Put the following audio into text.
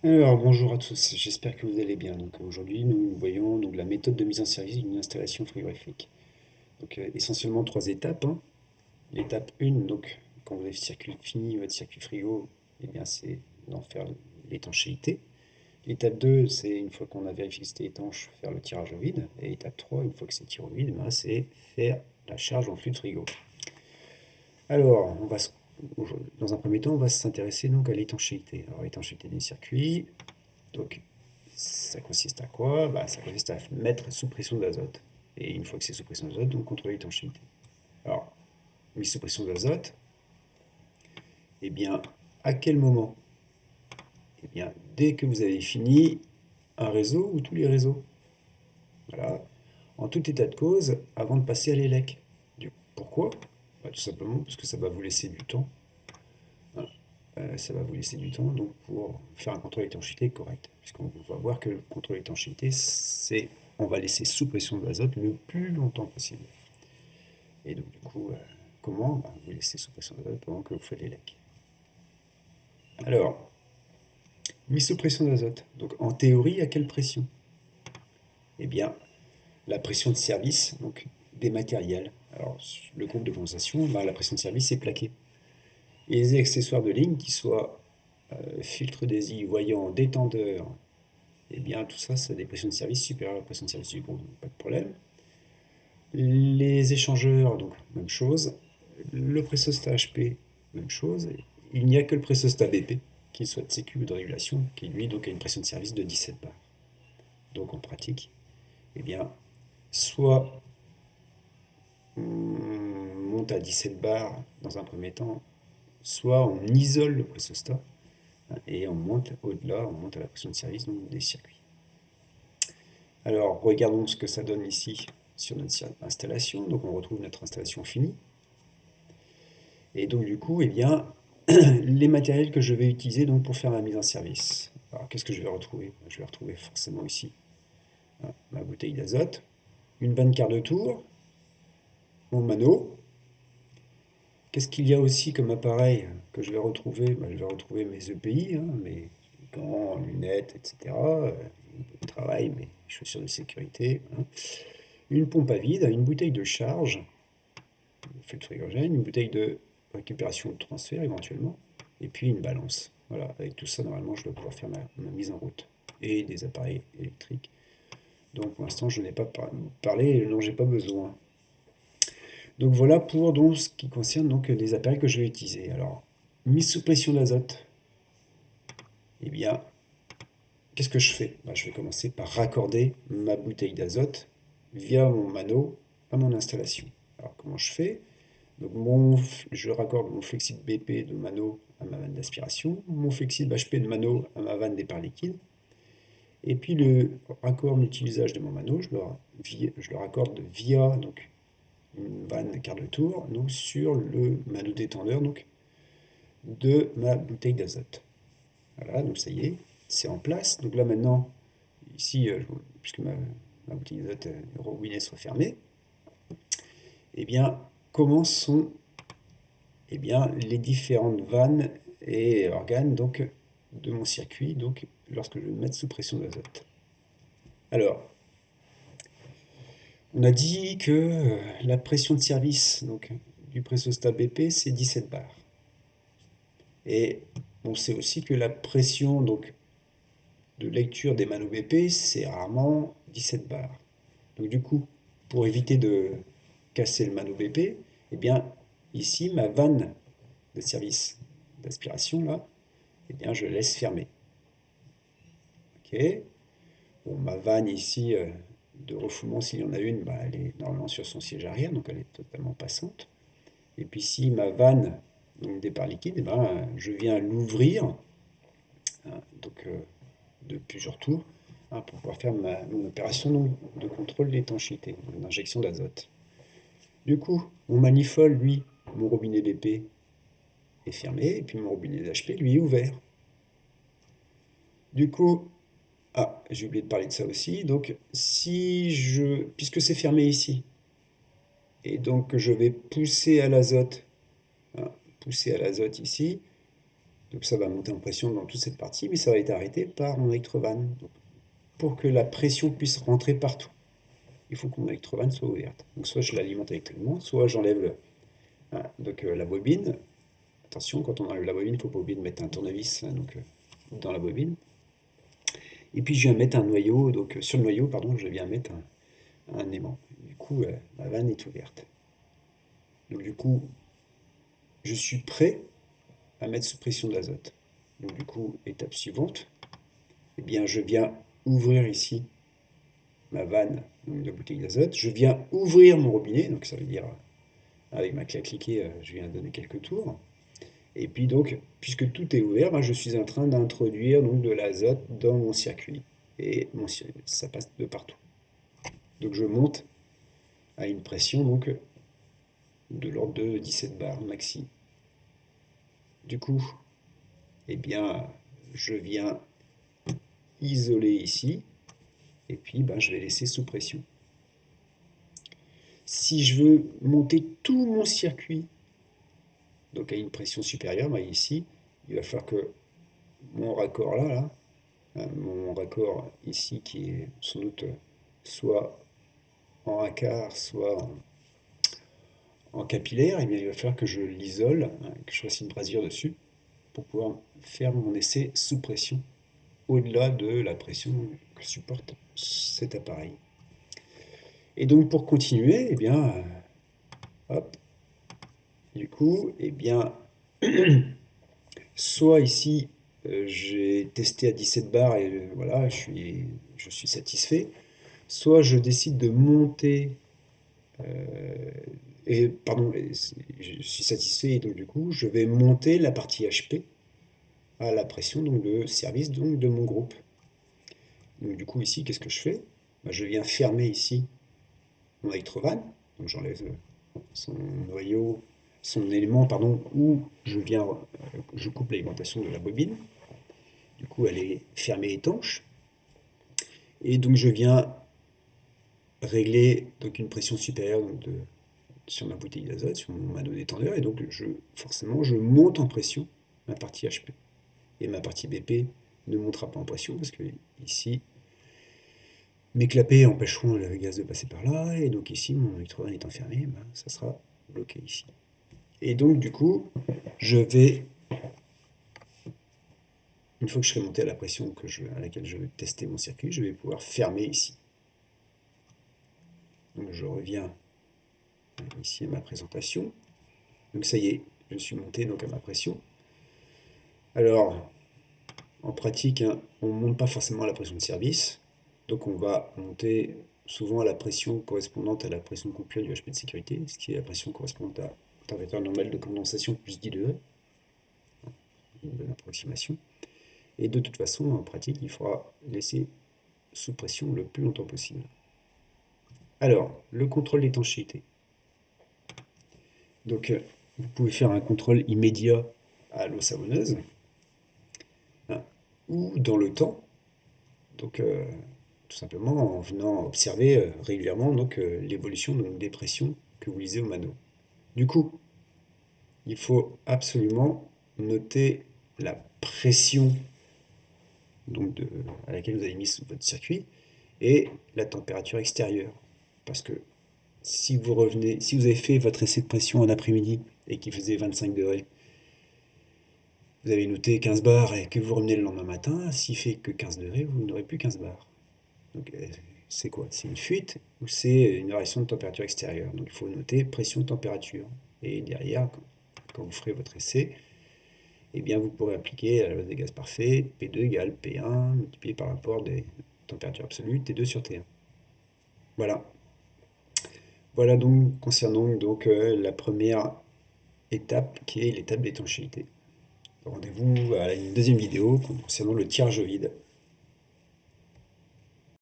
Alors, bonjour à tous, j'espère que vous allez bien. Donc, aujourd'hui, nous voyons donc, la méthode de mise en service d'une installation frigorifique. Donc, essentiellement trois étapes, hein. L'étape 1, donc, quand vous avez fini votre circuit frigo, eh bien, c'est d'en faire l'étanchéité. L'étape 2, c'est une fois qu'on a vérifié que c'était étanche, faire le tirage au vide. Et l'étape 3, une fois que c'est tiré au vide, ben, c'est faire la charge en flux de frigo. Alors, dans un premier temps, on va s'intéresser donc à l'étanchéité. Alors, l'étanchéité des circuits. Donc, ça consiste à quoi? Bah, ça consiste à mettre sous pression d'azote. Et une fois que c'est sous pression d'azote, donc contrôler l'étanchéité. Alors, mise sous pression d'azote, eh bien, à quel moment? Eh bien, dès que vous avez fini un réseau ou tous les réseaux. Voilà. En tout état de cause, avant de passer à l'élec. Pourquoi? Bah, tout simplement parce que ça va vous laisser du temps, hein. Ça va vous laisser du temps donc pour faire un contrôle d'étanchéité correct. Puisqu'on va voir que le contrôle d'étanchéité, c'est on va laisser sous pression d'azote le plus longtemps possible. Et donc du coup, comment? Bah, vous laissez sous pression d'azote pendant que vous faites les lecs. Alors, mise sous pression d'azote. Donc en théorie, à quelle pression? Eh bien, la pression de service, donc des matériels. Alors, le groupe de condensation, bah, la pression de service est plaquée. Et les accessoires de ligne, qui soient filtre DESI, voyant, détendeur, eh bien tout ça, c'est des pressions de service supérieures à la pression de service du groupe, donc pas de problème. Les échangeurs, donc même chose. Le pressostat HP, même chose. Il n'y a que le pressostat BP, qu'il soit de sécu ou de régulation, qui lui donc a une pression de service de 17 bars. Donc en pratique, eh bien, soit on monte à 17 bars dans un premier temps, soit on isole le pressostat, hein, et on monte au-delà, on monte à la pression de service donc des circuits. Alors regardons ce que ça donne ici sur notre installation. Donc on retrouve notre installation finie. Et donc du coup, eh bien, les matériels que je vais utiliser donc, pour faire ma mise en service. Alors qu'est-ce que je vais retrouver? Je vais retrouver forcément ici, hein, ma bouteille d'azote, une vanne quart de tour, mon mano. Qu'est-ce qu'il y a aussi comme appareil que je vais retrouver? Je vais retrouver mes EPI, hein, mes gants, lunettes, etc. De travail, mes chaussures de sécurité, hein. Une pompe à vide, une bouteille de charge, filtre frigorigène, une bouteille de récupération ou de transfert éventuellement, et puis une balance. Voilà, avec tout ça, normalement, je dois pouvoir faire ma mise en route. Et des appareils électriques. Donc pour l'instant, je n'ai pas parlé, dont j'ai pas besoin. Donc voilà pour donc, ce qui concerne donc, les appareils que je vais utiliser. Alors, mise sous pression d'azote, eh bien, qu'est-ce que je fais? Je vais commencer par raccorder ma bouteille d'azote via mon mano à mon installation. Alors comment je fais? Donc je raccorde mon flexible BP de mano à ma vanne d'aspiration, mon flexible HP de mano à ma vanne départ liquide, et puis le raccord multi-usage de mon mano, je le raccorde via donc, une vanne quart de tour donc, sur le mano détendeur donc, de ma bouteille d'azote. Voilà, donc ça y est, c'est en place. Donc là maintenant, ici, puisque ma bouteille d'azote, le robinet soit fermé, eh bien, comment sont eh bien, les différentes vannes et organes donc, de mon circuit donc, lorsque je vais me mettre sous pression d'azote. Alors, on a dit que la pression de service donc, du pressostat BP, c'est 17 bars. Et on sait aussi que la pression donc, de lecture des manos BP, c'est rarement 17 bars. Donc du coup, pour éviter de casser le mano BP, eh bien, ici, ma vanne de service d'aspiration, là, eh bien, je laisse fermer. Ok. Bon, ma vanne ici de refoulement, s'il y en a une, elle est normalement sur son siège arrière, donc elle est totalement passante. Et puis si ma vanne, donc départ liquide, je viens l'ouvrir, hein, donc de plusieurs tours, hein, pour pouvoir faire mon opération donc, de contrôle d'étanchéité, d'injection d'azote. Du coup, mon manifold, lui, mon robinet BP est fermé, et puis mon robinet d'HP, lui, est ouvert. Du coup, j'ai oublié de parler de ça aussi. Donc, puisque c'est fermé ici, et donc je vais pousser à l'azote, hein, pousser à l'azote ici, Donc ça va monter en pression dans toute cette partie, mais ça va être arrêté par mon électrovanne. Donc, pour que la pression puisse rentrer partout, il faut que mon électrovanne soit ouverte. Donc soit je l'alimente électriquement, soit j'enlève la bobine. Attention, quand on enlève la bobine, il ne faut pas oublier de mettre un tournevis dans la bobine. Et puis je viens mettre un noyau, donc sur le noyau, pardon, je viens mettre un aimant. Du coup, la vanne est ouverte. Donc du coup, je suis prêt à mettre sous pression d'azote. Donc du coup, étape suivante, eh bien, je viens ouvrir ici ma vanne de bouteille d'azote. Je viens ouvrir mon robinet, donc ça veut dire avec ma clé à cliquer, je viens donner quelques tours. Et puis donc, puisque tout est ouvert, ben, je suis en train d'introduire donc de l'azote dans mon circuit. Et ça passe de partout. Donc je monte à une pression donc de l'ordre de 17 bars maxi. Du coup, eh bien, je viens isoler ici, et puis ben, je vais laisser sous pression. Si je veux monter tout mon circuit donc à une pression supérieure, ben, ici, il va falloir que mon raccord mon raccord ici qui est sans doute soit en un quart, soit en capillaire, eh bien, il va falloir que je l'isole, que je fasse une brasure dessus pour pouvoir faire mon essai sous pression, au-delà de la pression que supporte cet appareil. Et donc pour continuer, eh bien, hop, du coup, eh bien, soit ici, j'ai testé à 17 bars et voilà, je suis satisfait, soit je décide de monter pardon, je suis satisfait et donc du coup, je vais monter la partie HP à la pression donc de service donc de mon groupe. Donc du coup ici, qu'est-ce que je fais? Bah, je viens fermer ici mon électrovanne, donc j'enlève son noyau, son élément, pardon, où je coupe l'alimentation de la bobine. Du coup, elle est fermée étanche. Et donc je viens régler donc une pression supérieure sur ma bouteille d'azote, sur mon mano détendeur, et donc forcément je monte en pression ma partie HP. Et ma partie BP ne montera pas en pression parce que ici, mes clapets empêcheront le gaz de passer par là, et donc ici, mon électrode étant fermé, ben, ça sera bloqué ici. Et donc du coup, je vais, une fois que je serai monté à la pression à laquelle je vais tester mon circuit, je vais pouvoir fermer ici. Donc je reviens ici à ma présentation. Donc ça y est, je suis monté donc à ma pression. Alors, en pratique, hein, on ne monte pas forcément à la pression de service. Donc on va monter souvent à la pression correspondante à la pression de coupure du HP de sécurité, ce qui est la pression correspondante à température normale de condensation plus 10 degrés, une bonne approximation. Et de toute façon, en pratique, il faudra laisser sous pression le plus longtemps possible. Alors, le contrôle d'étanchéité. Donc, vous pouvez faire un contrôle immédiat à l'eau savonneuse, hein, ou dans le temps. Donc, tout simplement en venant observer régulièrement l'évolution des pressions que vous lisez au mano. Du coup, il faut absolument noter la pression à laquelle vous avez mis votre circuit et la température extérieure. Parce que si vous avez fait votre essai de pression en après-midi et qu'il faisait 25 degrés, vous avez noté 15 bars et que vous revenez le lendemain matin, s'il fait que 15 degrés, vous n'aurez plus 15 bars. Donc c'est quoi? C'est une fuite ou c'est une variation de température extérieure? Donc il faut noter pression-température. Et derrière, quand vous ferez votre essai, eh bien vous pourrez appliquer la loi des gaz parfaits, P2 égale P1 multiplié par rapport des températures absolues, T2 sur T1. Voilà. Voilà donc concernant la première étape qui est l'étape d'étanchéité. Rendez-vous à une deuxième vidéo concernant le tirage au vide.